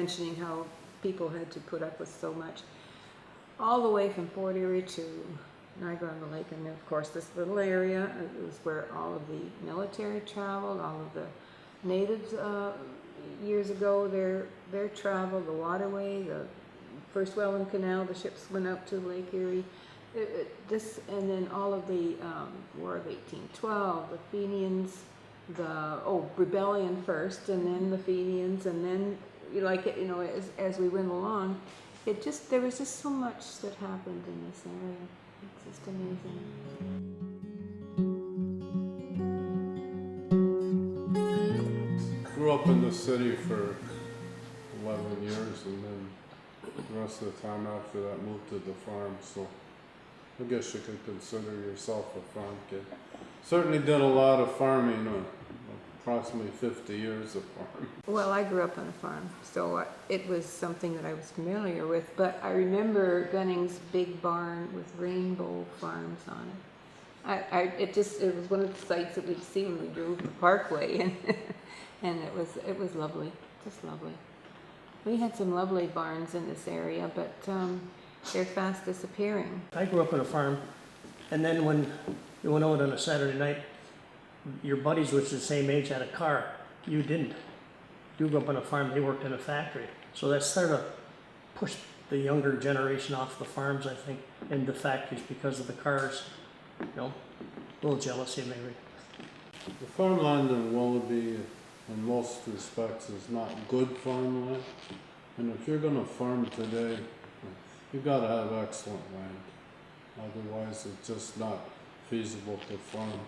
mentioning how people had to put up with so much, all the way from Fort Erie to Niagara-on-the-Lake, and of course this little area was where all of the military traveled, all of the natives years ago, their travel, the waterway, the first Welland Canal, the ships went up to Lake Erie. And then all of the War of 1812, the Fenians, rebellion first, and then the Fenians, and then as we went along, there was just so much that happened in this area. It's just amazing. Grew up in the city for 11 years, and then the rest of the time after that moved to the farm, so I guess you could consider yourself a farm kid. Certainly did a lot of farming, approximately 50 years of farming. Well, I grew up on a farm, so it was something that I was familiar with, but I remember Gunning's big barn with rainbow farms on it. It was one of the sights that we'd see when we drove the parkway, and it was lovely, just lovely. We had some lovely barns in this area, but they're fast disappearing. I grew up on a farm, and then when you went out on a Saturday night, your buddies, which is the same age, had a car. You didn't. You grew up on a farm, they worked in a factory. So that sort of pushed the younger generation off the farms, I think, into factories because of the cars. A little jealousy maybe. The farmland in Willoughby, in most respects, is not good farmland. And if you're going to farm today, you've got to have excellent land. Otherwise, it's just not feasible to farm.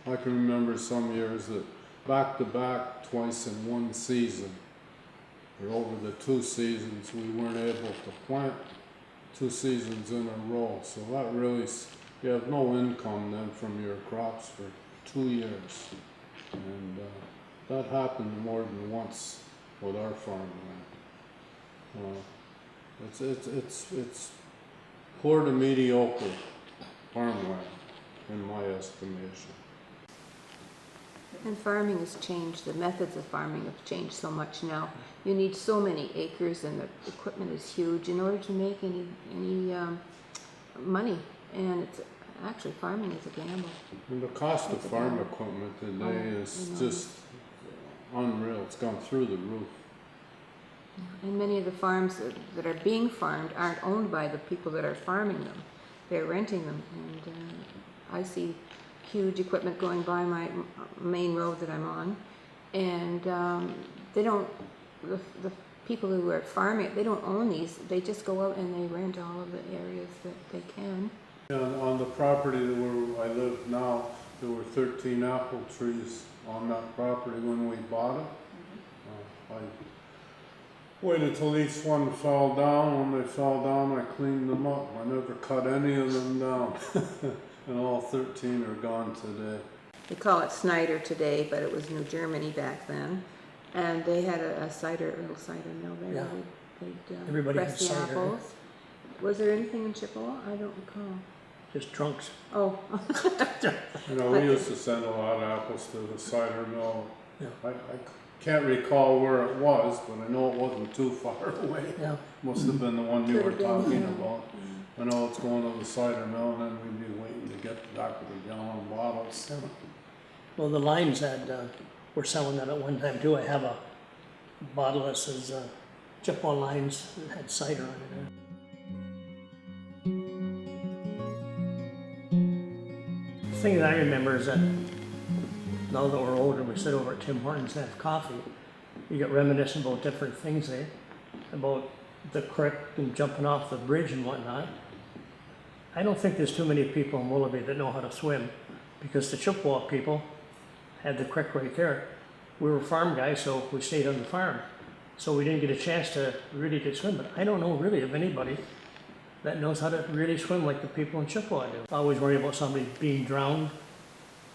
I can remember some years that back to back, twice in one season, or over the 2 seasons, we weren't able to plant 2 seasons in a row. So that really, you have no income then from your crops for 2 years. And that happened more than once with our farmland. It's poor to mediocre farmland, in my estimation. And farming has changed. The methods of farming have changed so much now. You need so many acres, and the equipment is huge in order to make any money. And it's actually, farming is a gamble. And the cost of farm equipment today is just unreal. It's gone through the roof. And many of the farms that are being farmed aren't owned by the people that are farming them. They're renting them. And I see huge equipment going by my main road that I'm on. And the people who are farming it, they don't own these. They just go out and they rent all of the areas that they can. On the property where I live now, there were 13 apple trees on that property when we bought it. I waited till each one fell down. When they fell down, I cleaned them up. I never cut any of them down. And all 13 are gone today. They call it Snyder today, but it was New Germany back then. And they had a little cider mill there. Yeah. They'd press the apples. Was there anything in Chippewa? I don't recall. Just trunks. Oh. We used to send a lot of apples to the cider mill. Yeah. I can't recall where it was, but I know it wasn't too far away. Yeah. Must have been the one you were Could have been, talking yeah. about. I know it's going to the cider mill, and then we'd be waiting to get back to the gallon bottles. Yeah. Well, the Limes were selling that at one time too. I have a bottle that says Chippewa Limes. It had cider on it. The thing that I remember is that now that we're older, we sit over at Tim Hortons and have coffee. You get reminiscent about different things, about the creek and jumping off the bridge and whatnot. I don't think there's too many people in Willoughby that know how to swim, because the Chippewa people had the creek right there. We were farm guys, so we stayed on the farm. So we didn't get a chance to really get swim, but I don't know really of anybody that knows how to really swim like the people in Chippewa do. I always worry about somebody being drowned,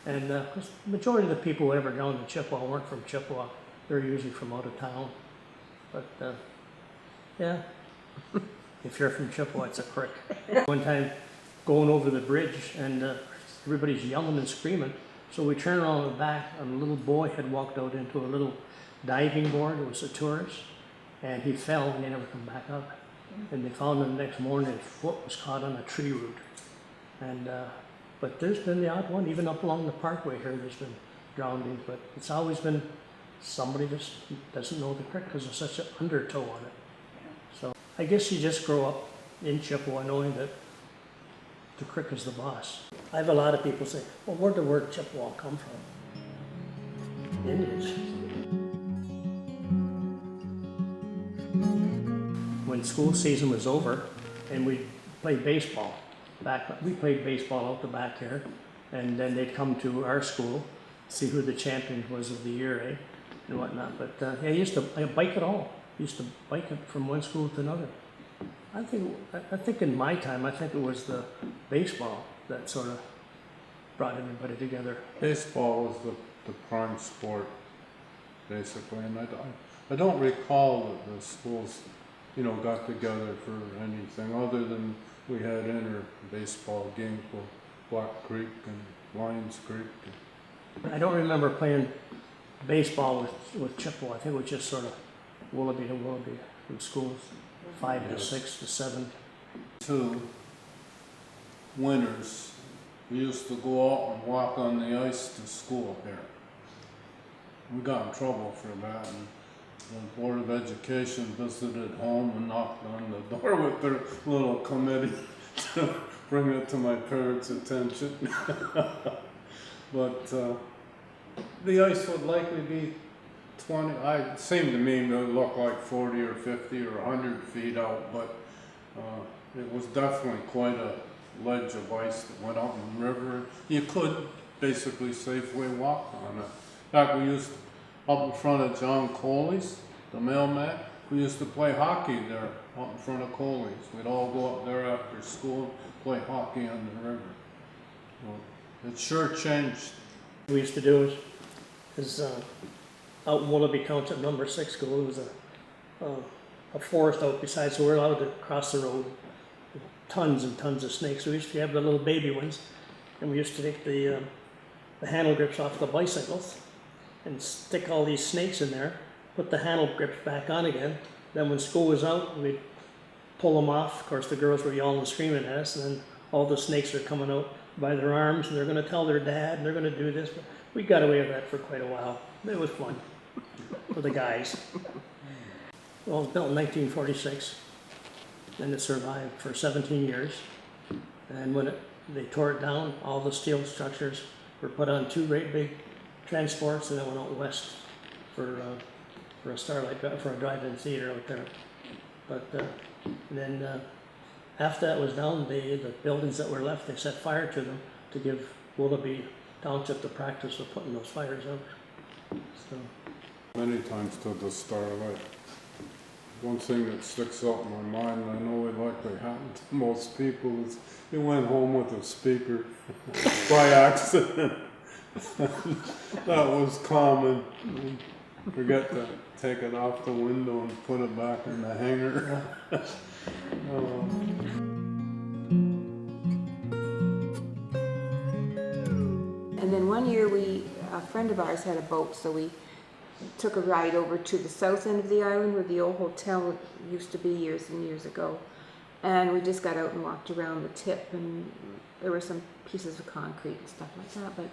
and because the majority of the people who ever drowned in Chippewa weren't from Chippewa. They're usually from out of town. But yeah, if you're from Chippewa, it's a creek. One time, going over the bridge, and everybody's yelling and screaming. So we turned around the back, and a little boy had walked out into a little diving board. It was a tourist, and he fell and he never come back up. And they found him the next morning. His foot was caught on a tree root. And but there's been the odd one, even up along the parkway here. There's been drownings, but it's always been somebody just doesn't know the creek because there's such an undertow on it. So I guess you just grow up in Chippewa knowing that the creek is the boss. I have a lot of people say, well, where'd the word Chippewa come from? Indians. When school season was over and we played baseball, we played baseball out the back here, and then they'd come to our school, see who the champion was of the year, and whatnot. But yeah, I bike it all. Used to bike it from one school to another. I think in my time, I think it was the baseball that sort of brought everybody together. Baseball was the prime sport, basically, and I don't recall that the schools, got together for anything other than we had baseball games with Black Creek and Lions Creek. I don't remember playing baseball with Chippewa. I think it was just sort of Willoughby to Willoughby from schools, 5 to 6 to 7. 2 winters, we used to go out and walk on the ice to school here. We got in trouble for that, and the Board of Education visited home and knocked on the door with their little committee to bring it to my parents' attention. But the ice would likely be 20, it seemed to me it would look like 40 or 50 or 100 feet out, but it was definitely quite a ledge of ice that went out in the river. You could basically safely walk on it. In fact, we used to, up in front of John Coley's, the mailman, we used to play hockey there up in front of Coley's. We'd all go up there after school, play hockey on the river. Well, it sure changed. What we used to do is out in Willoughby Township, number 6 school, there was a forest out beside, so we're allowed to cross the road. Tons and tons of snakes. We used to have the little baby ones, and we used to take the handle grips off the bicycles and stick all these snakes in there, put the handle grips back on again. Then when school was out, we'd pull them off. Of course, the girls were yelling and screaming at us, and then all the snakes are coming out by their arms, and they're going to tell their dad, and they're going to do this. But we got away with that for quite a while. It was fun for the guys. Well, it was built in 1946, and it survived for 17 years. And when they tore it down, all the steel structures were put on 2 great big transports, and then went out west for a drive-in theater out there. But then after that was down, the buildings that were left, they set fire to them to give Willoughby Township the practice of putting those fires out. So. Many times to the Starlight. One thing that sticks out in my mind, and I know it likely happened to most people, is you went home with a speaker by accident. That was common. Forget to take it off the window and put it back in the hanger. And then one year a friend of ours had a boat, so we took a ride over to the south end of the island where the old hotel used to be years and years ago. And we just got out and walked around the tip, and there were some pieces of concrete and stuff like that, but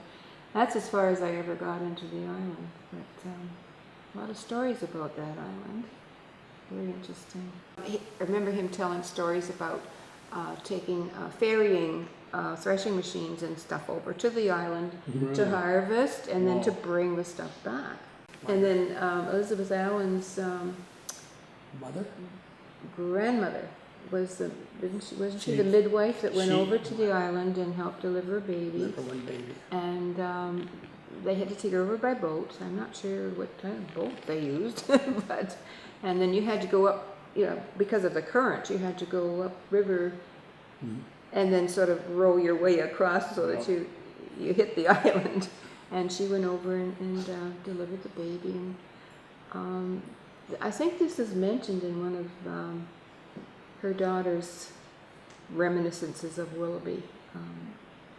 that's as far as I ever got into the island. But a lot of stories about that island. Very interesting. I remember him telling stories about ferrying threshing machines and stuff over to the island to harvest, and then to bring the stuff back. And then Elizabeth Allen's Mother? grandmother wasn't she the midwife that went She- over to the island and helped deliver a baby? Number 1 baby. And they had to take her over by boat. I'm not sure what kind of boat they used, and then you had to go up, because of the current, you had to go up river and then sort of row your way across so that you hit the island. And she went over and delivered the baby. And I think this is mentioned in one of her daughter's reminiscences of Willoughby.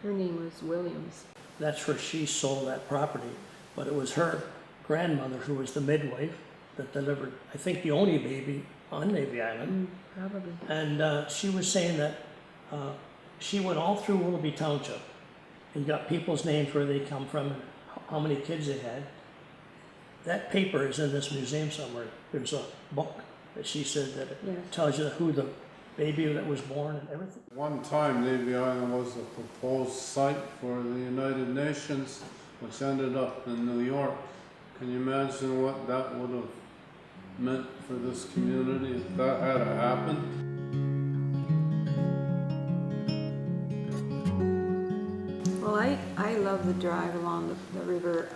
Her name was Williams. That's where she sold that property, but it was her grandmother, who was the midwife that delivered, I think, the only baby on Navy Island. Probably. And she was saying that she went all through Willoughby Township and got people's names, where they come from, and how many kids they had. That paper is in this museum somewhere. There's a book that she said that it Yes. tells you who the baby that was born and everything. One time, Navy Island was a proposed site for the United Nations, which ended up in New York. Can you imagine what that would have meant for this community if that had happened? Well, I love the drive along the river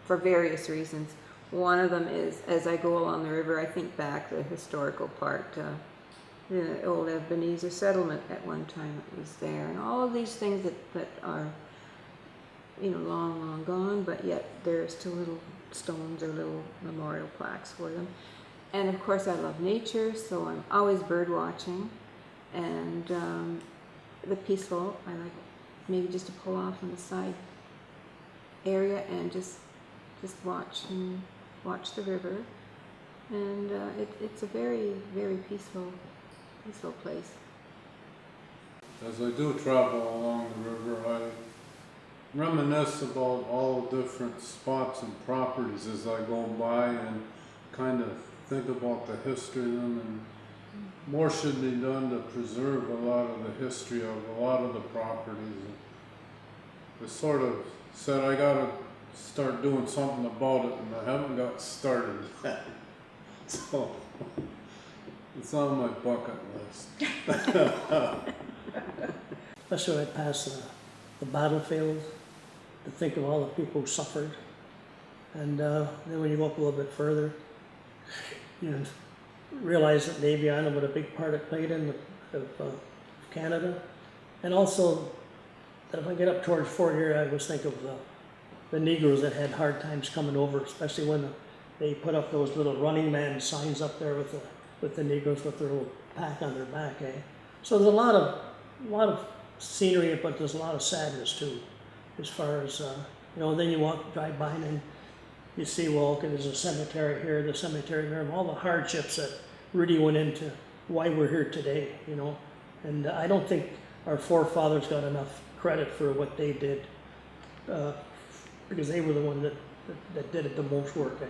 for various reasons. One of them is, as I go along the river, I think back the historical part. The old Ebenezer settlement at one time it was there, and all of these things that are, long, long gone, but yet there are still little stones or little memorial plaques for them. And of course, I love nature, so I'm always bird watching, and the peaceful. I like maybe just to pull off on the side area and just watch the river, and it's a very, very peaceful place. As I do travel along the river, I reminisce about all the different spots and properties as I go by, and kind of think about the history of them, and more should be done to preserve a lot of the history of a lot of the properties. I sort of said I gotta start doing something about it, and I haven't got started yet. So it's on my bucket list. Especially when I pass the battlefield, to think of all the people who suffered. And then when you go up a little bit further, you realize that Navy Island, what a big part it played in Canada. And also, that if I get up towards Fort Erie, I always think of the Negroes that had hard times coming over, especially when they put up those little running man signs up there with the Negroes with their little pack on their back, eh? So there's a lot of scenery, but there's a lot of sadness too, as far as, then you drive by and then you see, well, okay, there's a cemetery here, the cemetery there, and all the hardships that really went into why we're here today, And I don't think our forefathers got enough credit for what they did, because they were the one that did it the most work, eh?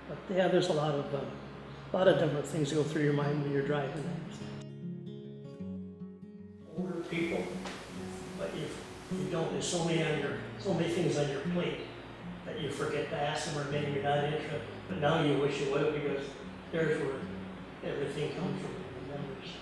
But yeah, there's a lot of different things that go through your mind when you're driving. Older people, but you don't. There's so many things on your plate that you forget to ask them, or maybe you're not interested. But now you wish you would, because there's where everything comes from, the memories.